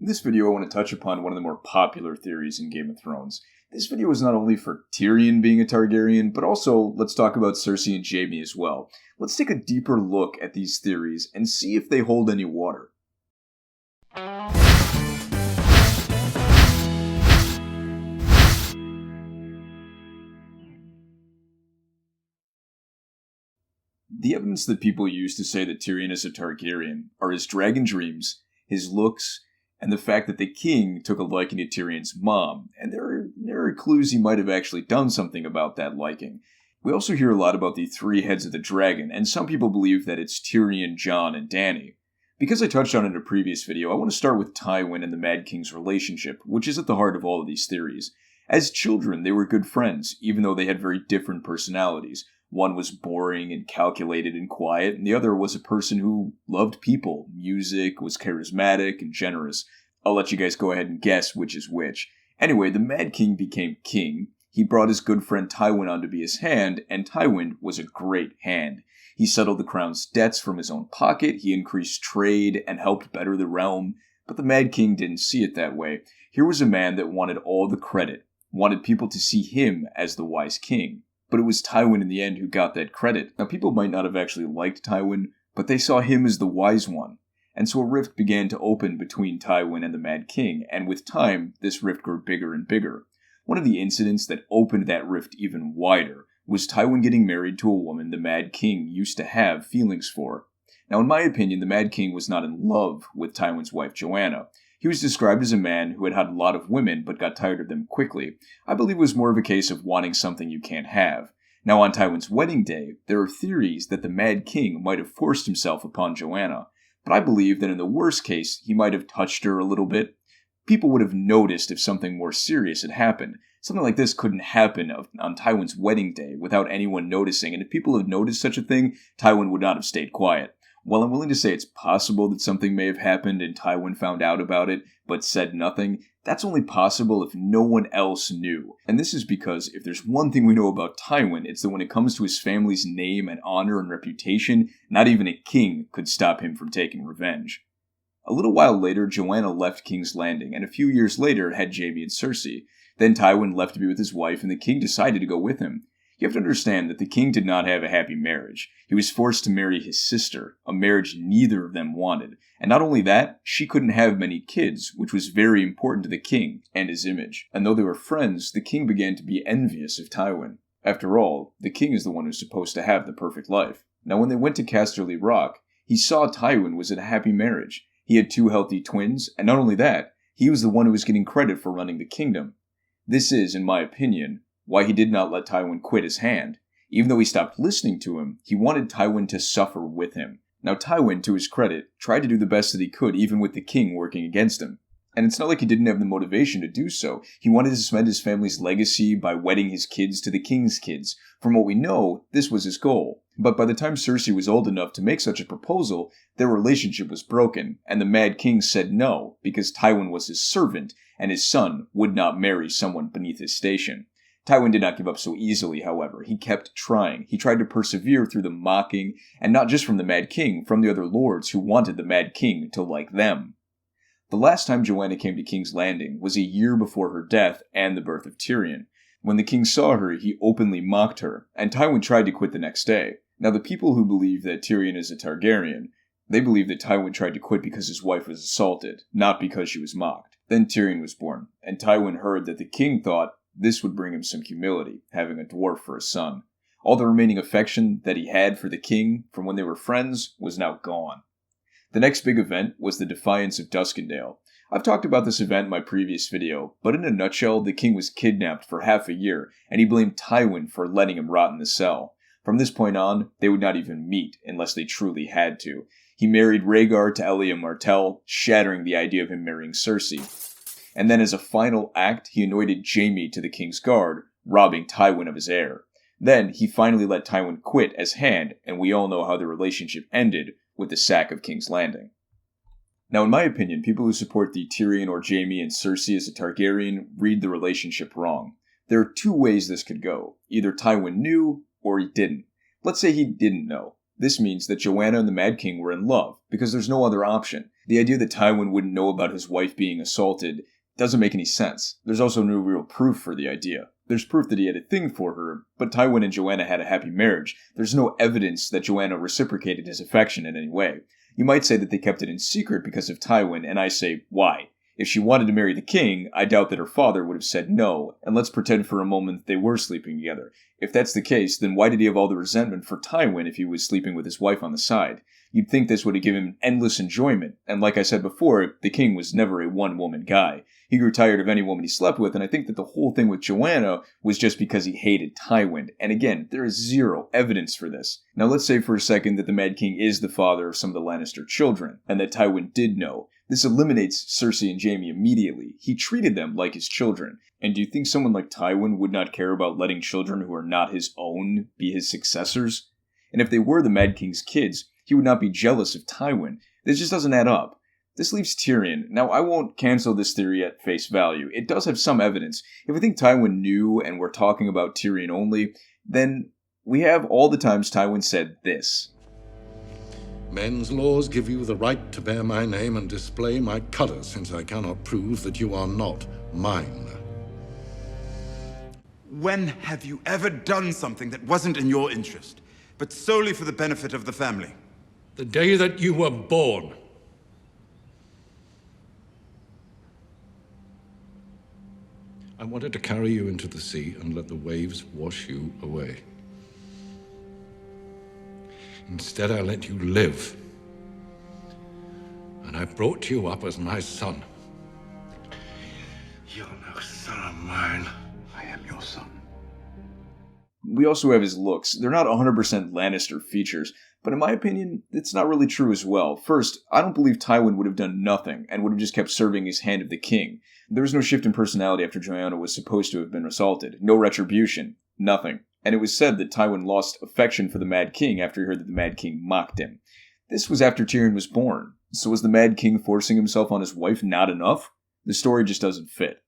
In this video, I want to touch upon one of the more popular theories in Game of Thrones. This video is not only for Tyrion being a Targaryen, but also let's talk about Cersei and Jaime as well. Let's take a deeper look at these theories and see if they hold any water. The evidence that people use to say that Tyrion is a Targaryen are his dragon dreams, his looks, and the fact that the king took a liking to Tyrion's mom, and there are clues he might have actually done something about that liking. We also hear a lot about the three heads of the dragon, and some people believe that it's Tyrion, Jon, and Dany. Because I touched on it in a previous video, I want to start with Tywin and the Mad King's relationship, which is at the heart of all of these theories. As children, they were good friends, even though they had very different personalities. One was boring and calculated and quiet, and the other was a person who loved people, music, was charismatic and generous. I'll let you guys go ahead and guess which is which. Anyway, the Mad King became king. He brought his good friend Tywin on to be his hand, and Tywin was a great hand. He settled the crown's debts from his own pocket, he increased trade, and helped better the realm. But the Mad King didn't see it that way. Here was a man that wanted all the credit, wanted people to see him as the wise king. But it was Tywin in the end who got that credit. Now, people might not have actually liked Tywin, but they saw him as the wise one. And so a rift began to open between Tywin and the Mad King, and with time, this rift grew bigger and bigger. One of the incidents that opened that rift even wider was Tywin getting married to a woman the Mad King used to have feelings for. Now, in my opinion, the Mad King was not in love with Tywin's wife, Joanna. He was described as a man who had a lot of women but got tired of them quickly. I believe it was more of a case of wanting something you can't have. Now, on Tywin's wedding day, there are theories that the Mad King might have forced himself upon Joanna, but I believe that in the worst case, he might have touched her a little bit. People would have noticed if something more serious had happened. Something like this couldn't happen on Tywin's wedding day without anyone noticing, and if people had noticed such a thing, Tywin would not have stayed quiet. While I'm willing to say it's possible that something may have happened and Tywin found out about it, but said nothing, that's only possible if no one else knew. And this is because if there's one thing we know about Tywin, it's that when it comes to his family's name and honor and reputation, not even a king could stop him from taking revenge. A little while later, Joanna left King's Landing, and a few years later had Jaime and Cersei. Then Tywin left to be with his wife, and the king decided to go with him. You have to understand that the king did not have a happy marriage. He was forced to marry his sister, a marriage neither of them wanted. And not only that, she couldn't have many kids, which was very important to the king and his image. And though they were friends, the king began to be envious of Tywin. After all, the king is the one who's supposed to have the perfect life. Now when they went to Casterly Rock, he saw Tywin was in a happy marriage. He had 2 healthy twins, and not only that, he was the one who was getting credit for running the kingdom. This is, in my opinion, why he did not let Tywin quit his hand. Even though he stopped listening to him, he wanted Tywin to suffer with him. Now Tywin, to his credit, tried to do the best that he could even with the king working against him. And it's not like he didn't have the motivation to do so. He wanted to cement his family's legacy by wedding his kids to the king's kids. From what we know, this was his goal. But by the time Cersei was old enough to make such a proposal, their relationship was broken, and the Mad King said no, because Tywin was his servant, and his son would not marry someone beneath his station. Tywin did not give up so easily, however. He kept trying. He tried to persevere through the mocking, and not just from the Mad King, from the other lords who wanted the Mad King to like them. The last time Joanna came to King's Landing was a year before her death and the birth of Tyrion. When the king saw her, he openly mocked her, and Tywin tried to quit the next day. Now, the people who believe that Tyrion is a Targaryen, they believe that Tywin tried to quit because his wife was assaulted, not because she was mocked. Then Tyrion was born, and Tywin heard that the king thought this would bring him some humility, having a dwarf for a son. All the remaining affection that he had for the king from when they were friends was now gone. The next big event was the Defiance of Duskendale. I've talked about this event in my previous video, but in a nutshell, the king was kidnapped for half a year, and he blamed Tywin for letting him rot in the cell. From this point on, they would not even meet unless they truly had to. He married Rhaegar to Elia Martell, shattering the idea of him marrying Cersei. And then as a final act, he anointed Jaime to the king's guard, robbing Tywin of his heir. Then he finally let Tywin quit as hand, and we all know how the relationship ended with the sack of King's Landing. Now, in my opinion, people who support the Tyrion or Jaime and Cersei as a Targaryen read the relationship wrong. There are 2 ways this could go. Either Tywin knew, or he didn't. Let's say he didn't know. This means that Joanna and the Mad King were in love, because there's no other option. The idea that Tywin wouldn't know about his wife being assaulted doesn't make any sense. There's also no real proof for the idea. There's proof that he had a thing for her, but Tywin and Joanna had a happy marriage. There's no evidence that Joanna reciprocated his affection in any way. You might say that they kept it in secret because of Tywin, and I say, why? If she wanted to marry the king, I doubt that her father would have said no, and let's pretend for a moment that they were sleeping together. If that's the case, then why did he have all the resentment for Tywin if he was sleeping with his wife on the side? You'd think this would have given him endless enjoyment, and like I said before, the king was never a one-woman guy. He grew tired of any woman he slept with, and I think that the whole thing with Joanna was just because he hated Tywin. And again, there is zero evidence for this. Now let's say for a second that the Mad King is the father of some of the Lannister children, and that Tywin did know. This eliminates Cersei and Jaime immediately. He treated them like his children. And do you think someone like Tywin would not care about letting children who are not his own be his successors? And if they were the Mad King's kids, he would not be jealous of Tywin. This just doesn't add up. This leaves Tyrion. Now, I won't cancel this theory at face value. It does have some evidence. If we think Tywin knew and we're talking about Tyrion only, then we have all the times Tywin said this. Men's laws give you the right to bear my name and display my colours, since I cannot prove that you are not mine. When have you ever done something that wasn't in your interest, but solely for the benefit of the family? The day that you were born. I wanted to carry you into the sea and let the waves wash you away. Instead, I let you live. And I brought you up as my son. You're no son of mine. I am your son. We also have his looks. They're not 100% Lannister features, but in my opinion, it's not really true as well. First, I don't believe Tywin would have done nothing and would have just kept serving his hand of the king. There was no shift in personality after Joanna was supposed to have been assaulted. No retribution. Nothing. And it was said that Tywin lost affection for the Mad King after he heard that the Mad King mocked him. This was after Tyrion was born. So was the Mad King forcing himself on his wife not enough? The story just doesn't fit.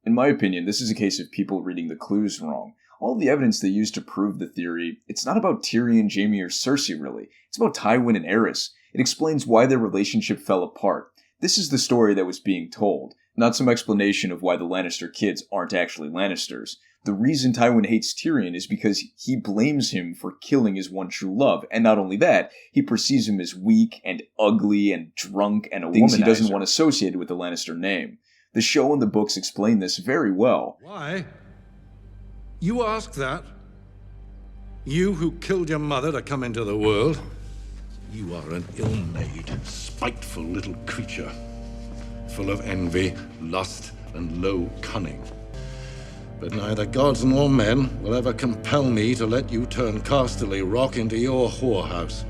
In my opinion, this is a case of people reading the clues wrong. All the evidence they used to prove the theory, it's not about Tyrion, Jaime, or Cersei really. It's about Tywin and Aerys. It explains why their relationship fell apart. This is the story that was being told, not some explanation of why the Lannister kids aren't actually Lannisters. The reason Tywin hates Tyrion is because he blames him for killing his one true love, and not only that, he perceives him as weak and ugly and drunk and a things he doesn't want associated with the Lannister name. The show and the books explain this very well. Why? You ask that? You who killed your mother to come into the world? You are an ill-made, spiteful little creature, full of envy, lust, and low cunning. But neither gods nor men will ever compel me to let you turn Casterly Rock into your whorehouse.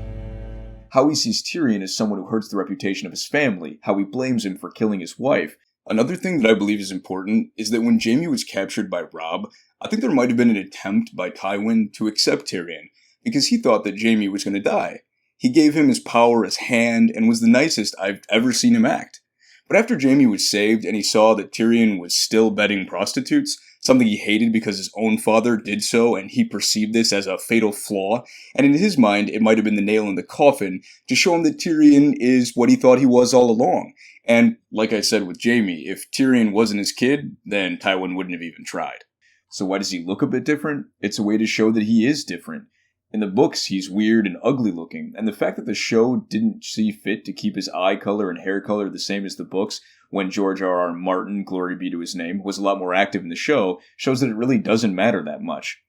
How he sees Tyrion as someone who hurts the reputation of his family, how he blames him for killing his wife. Another thing that I believe is important is that when Jaime was captured by Robb, I think there might have been an attempt by Tywin to accept Tyrion, because he thought that Jaime was going to die. He gave him his power, his hand, and was the nicest I've ever seen him act. But after Jaime was saved and he saw that Tyrion was still bedding prostitutes, something he hated because his own father did so and he perceived this as a fatal flaw, and in his mind it might have been the nail in the coffin to show him that Tyrion is what he thought he was all along. And like I said with Jaime, if Tyrion wasn't his kid, then Tywin wouldn't have even tried. So why does he look a bit different? It's a way to show that he is different. In the books, he's weird and ugly looking, and the fact that the show didn't see fit to keep his eye color and hair color the same as the books, when George R.R. Martin, glory be to his name, was a lot more active in the show, shows that it really doesn't matter that much.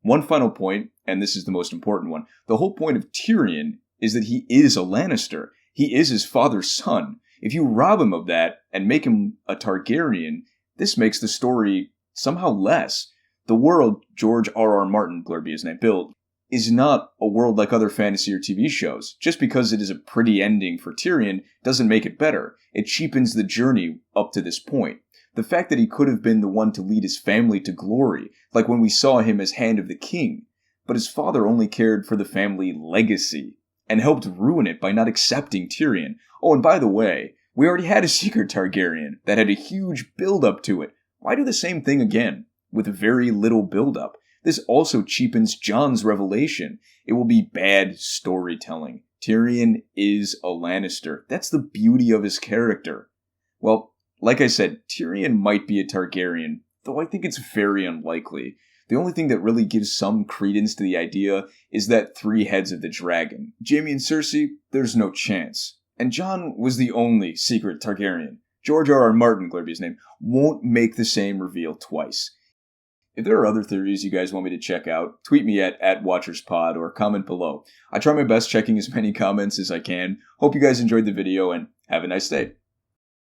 One final point, and this is the most important one, the whole point of Tyrion is that he is a Lannister. He is his father's son. If you rob him of that and make him a Targaryen, this makes the story somehow less. The world George R.R. Martin, glory be his name, built is not a world like other fantasy or TV shows. Just because it is a pretty ending for Tyrion doesn't make it better. It cheapens the journey up to this point. The fact that he could have been the one to lead his family to glory, like when we saw him as Hand of the King, but his father only cared for the family legacy, and helped ruin it by not accepting Tyrion. Oh, and by the way, we already had a secret Targaryen that had a huge build-up to it. Why do the same thing again, with very little build-up? This also cheapens Jon's revelation. It will be bad storytelling. Tyrion is a Lannister. That's the beauty of his character. Well, like I said, Tyrion might be a Targaryen, though I think it's very unlikely. The only thing that really gives some credence to the idea is that 3 heads of the dragon. Jaime and Cersei, there's no chance. And Jon was the only secret Targaryen. George R.R. Martin, glad his name, won't make the same reveal twice. If there are other theories you guys want me to check out, tweet me at @WatchersPod or comment below. I try my best checking as many comments as I can. Hope you guys enjoyed the video and have a nice day.